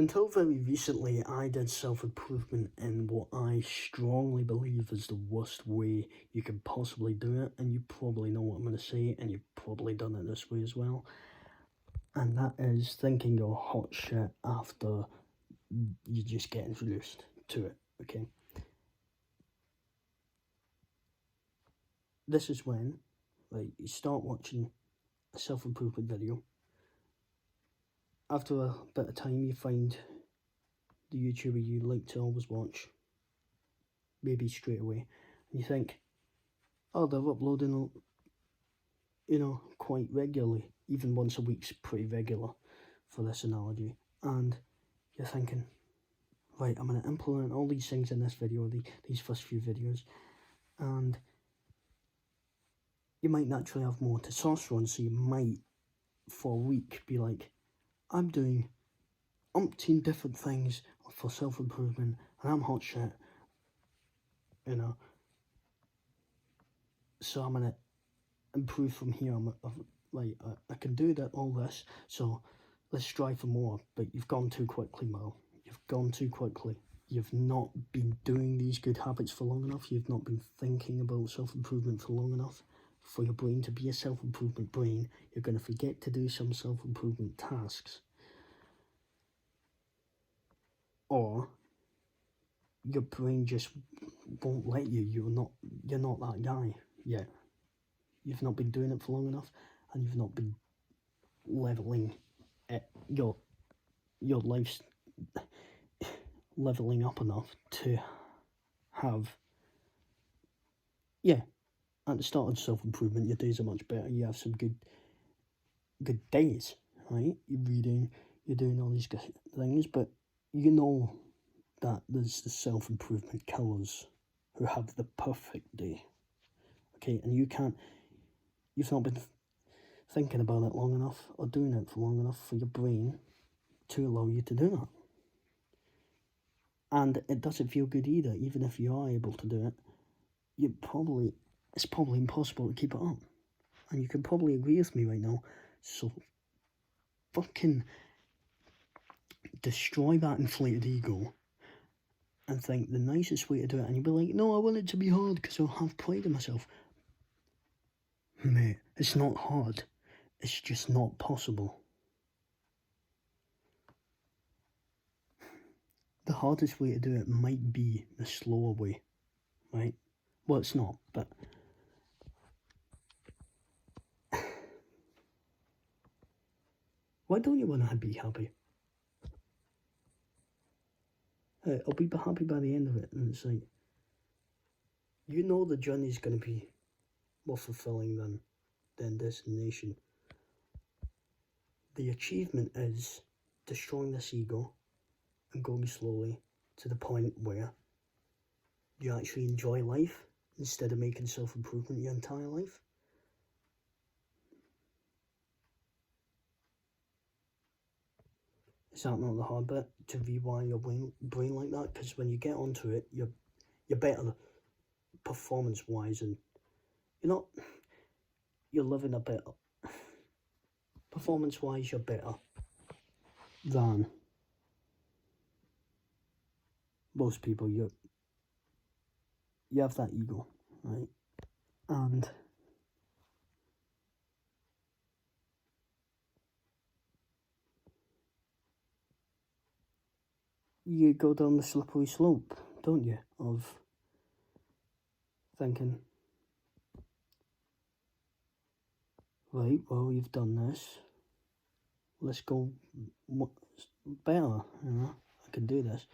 Until very recently, I did self-improvement in what I strongly believe is the worst way you can possibly do it, and you probably know what I'm going to say, and you've probably done it this way as well, and that is thinking you're hot shit after you just get introduced to it, okay? This is when, like, you start watching a self-improvement video. After a bit of time, you find the YouTuber you like to always watch, maybe straight away, and you think, oh, they're uploading, you know, quite regularly. Even once a week's pretty regular for this analogy. And you're thinking, right, I'm going to implement all these things in this video, these first few videos, and you might naturally have more testosterone, so you might, for a week, be like, I'm doing umpteen different things for self-improvement, and I'm hot shit, you know, so I'm going to improve from here. I can do that, all this, so let's strive for more. But you've gone too quickly, Mal. You've gone too quickly. You've not been doing these good habits for long enough. You've not been thinking about self-improvement for long enough for your brain to be a self-improvement brain. You're going to forget to do some self-improvement tasks. Or your brain just won't let you. You're not that guy yet. You've not been doing it for long enough, and you've not been leveling your life's leveling up enough to have, yeah, at the start of self-improvement, your days are much better. You have some good days, right? You're reading, you're doing all these good things, but you know that there's the self-improvement killers who have the perfect day, okay? And you've not been thinking about it long enough or doing it for long enough for your brain to allow you to do that. And it doesn't feel good either. Even if you are able to do it, it's probably impossible to keep it up. And you can probably agree with me right now. So fucking destroy that inflated ego and think the nicest way to do it. And you'll be like, no, I want it to be hard because I'll have pride in myself. Mate, it's not hard. It's just not possible. The hardest way to do it might be the slower way, right? Well, it's not, but why don't you want to be happy? I'll be happy by the end of it, and it's like, you know the journey's going to be more fulfilling than destination. The achievement is destroying this ego and going slowly to the point where you actually enjoy life instead of making self-improvement your entire life. Is that not the hard bit, to rewire your brain like that? Because when you get onto it, you're better performance-wise, and you're living a bit, performance-wise, you're better than most people. You have that ego, right? And you go down the slippery slope, don't you, of thinking, right, well, you've done this, let's go better, you know, I can do this.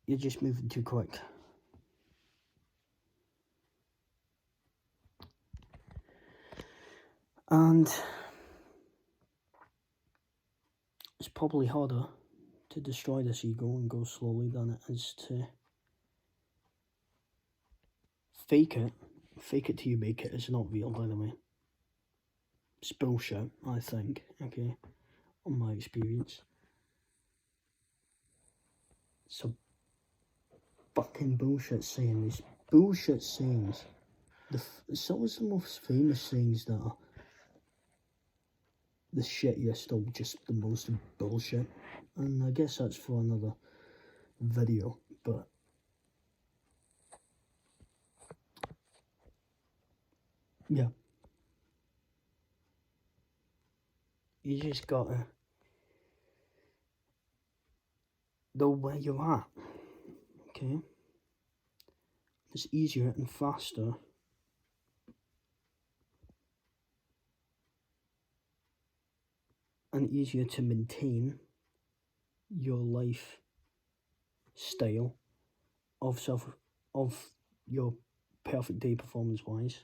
You're just moving too quick. And it's probably harder to destroy this ego and go slowly than it is to fake it. Fake it till you make it is not real, by the way. It's bullshit, I think, okay, on my experience. It's a fucking bullshit saying. These bullshit sayings. It's always the most famous sayings that are the shit, still just the most bullshit. And I guess that's for another video, but yeah. You just gotta know where you're at, okay? It's easier and faster and easier to maintain your lifestyle of your perfect day performance-wise,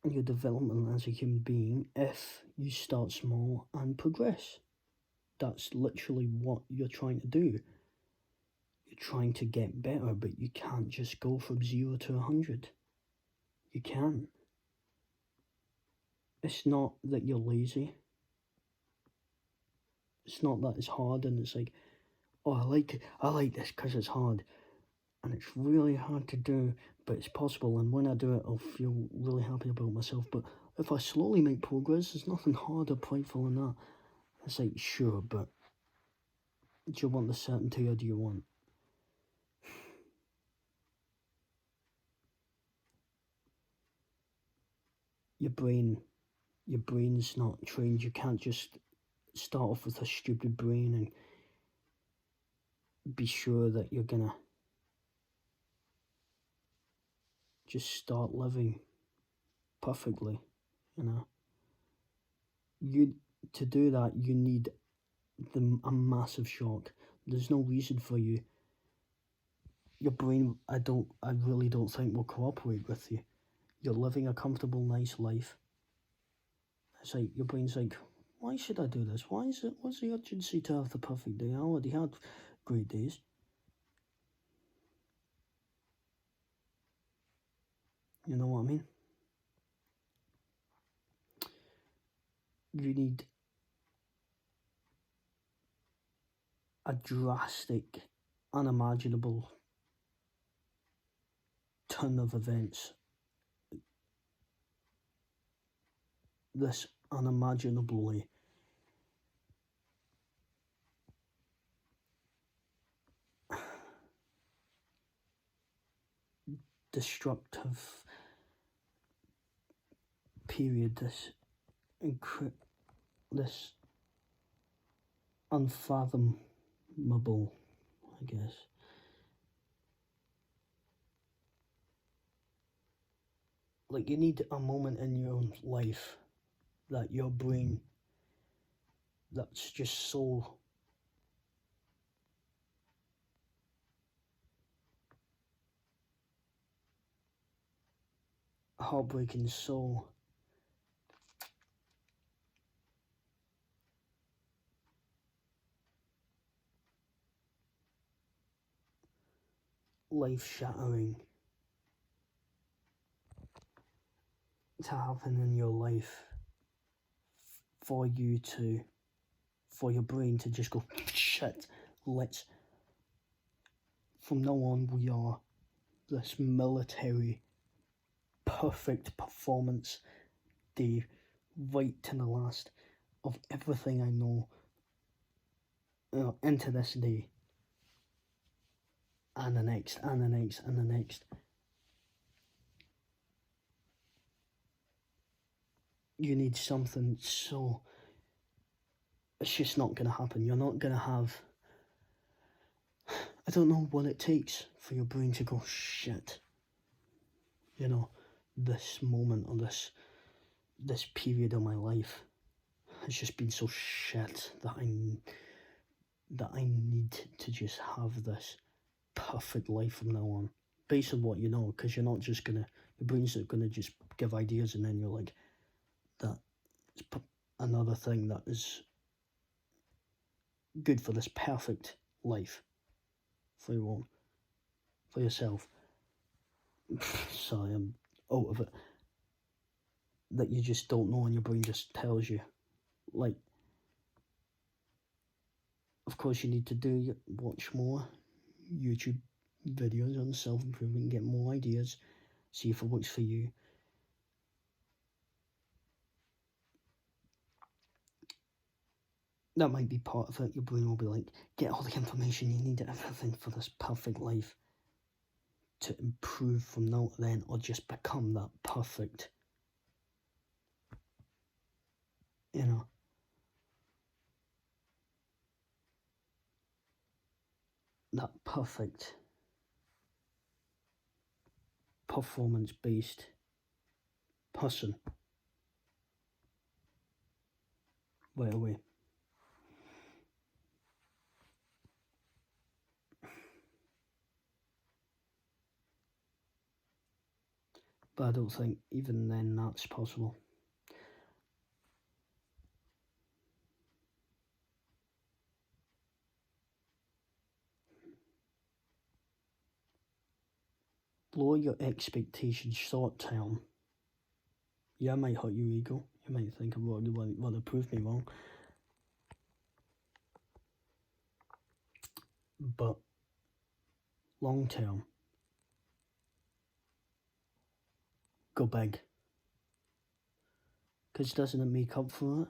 and your development as a human being if you start small and progress. That's literally what you're trying to do. You're trying to get better, but you can't just go from 0 to 100. You can't. It's not that you're lazy. It's not that it's hard and it's like, oh, I like this because it's hard. And it's really hard to do, but it's possible. And when I do it, I'll feel really happy about myself. But if I slowly make progress, there's nothing hard or prideful in that. It's like, sure, but do you want the certainty or do you want? Your brain's not trained. You can't just start off with a stupid brain and be sure that you're gonna just start living perfectly, you know. To do that, you need a massive shock. There's no reason for you. Your brain, I really don't think will cooperate with you. You're living a comfortable, nice life. It's like your brain's like, why should I do this? What's the urgency to have the perfect day? I already had great days. You know what I mean? You need a drastic, unimaginable turn of events. This unimaginably destructive period, this unfathomable, I guess. Like, you need a moment in your own life that your brain, that's just so heartbreaking, so life-shattering to happen in your life for your brain to just go, shit, from now on we are this military perfect performance day, right to the last of everything I know, into this day, and the next, and the next, and the next. You need something, so it's just not going to happen. You're not going to have, I don't know what it takes for your brain to go, shit, you know, this moment or this period of my life has just been so shit that I need to just have this perfect life from now on, based on what you know, because you're not just gonna, your brain's not gonna just give ideas and then you're like, that is another thing that is good for this perfect life for yourself. Sorry, I'm out of it. That you just don't know and your brain just tells you. Like, of course you need to watch more YouTube videos on self-improvement, get more ideas, see if it works for you. that might be part of it. Your brain will be like, get all the information you need, everything for this perfect life to improve from now to then, or just become that perfect, you know, that perfect performance-based person right away. But I don't think even then that's possible. Lower your expectations short term. Yeah, it might hurt your ego. You might think, well, you want to prove me wrong. But long term, go big. Because doesn't it make up for it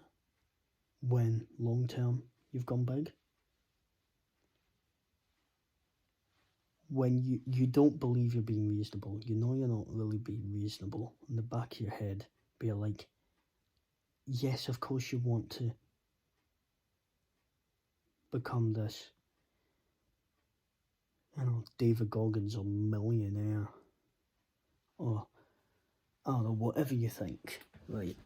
when long term you've gone big? When you don't believe you're being reasonable, you know you're not really being reasonable, in the back of your head, but you're like, yes, of course you want to become this, you know, David Goggins or millionaire, or I don't know, whatever you think, right?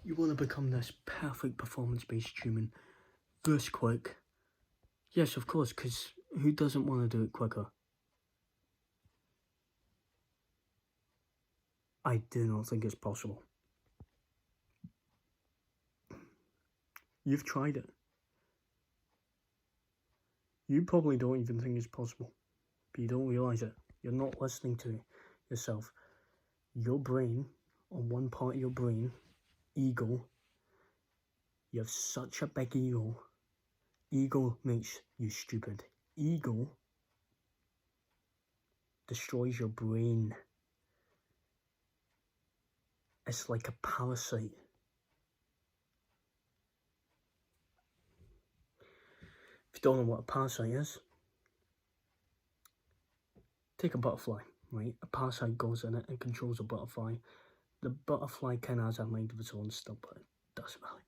You want to become this perfect performance-based human this quick. Yes, of course, because who doesn't want to do it quicker? I do not think it's possible. You've tried it. You probably don't even think it's possible, but you don't realise it. You're not listening to yourself. Your brain, on one part of your brain, ego, you have such a big ego. Ego makes you stupid. Ego destroys your brain. It's like a parasite. If you don't know what a parasite is, take a butterfly, right? A parasite goes in it and controls a butterfly. The butterfly kind of has a mind of its own still, but it doesn't really.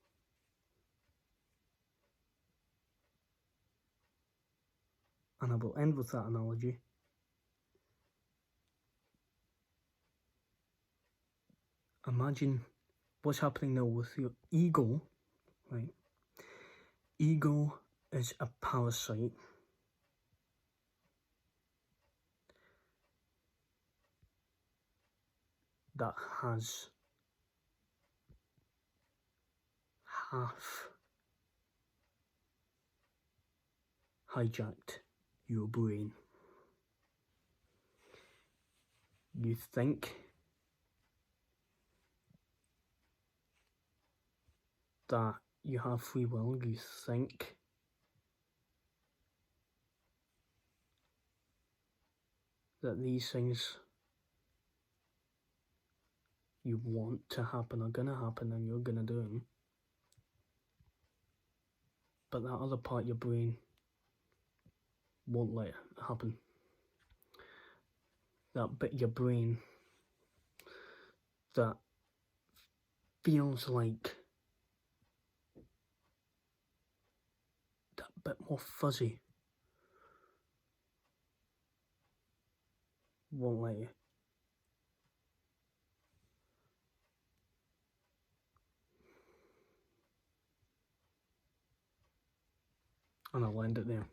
And I will end with that analogy. Imagine what's happening now with your ego, right? Ego is a parasite that has half hijacked your brain. You think that you have free will, you think that these things you want to happen are gonna happen and you're gonna do them. But that other part of your brain won't let it happen. That bit of your brain that feels like that bit more fuzzy won't let you. And I'll end it there.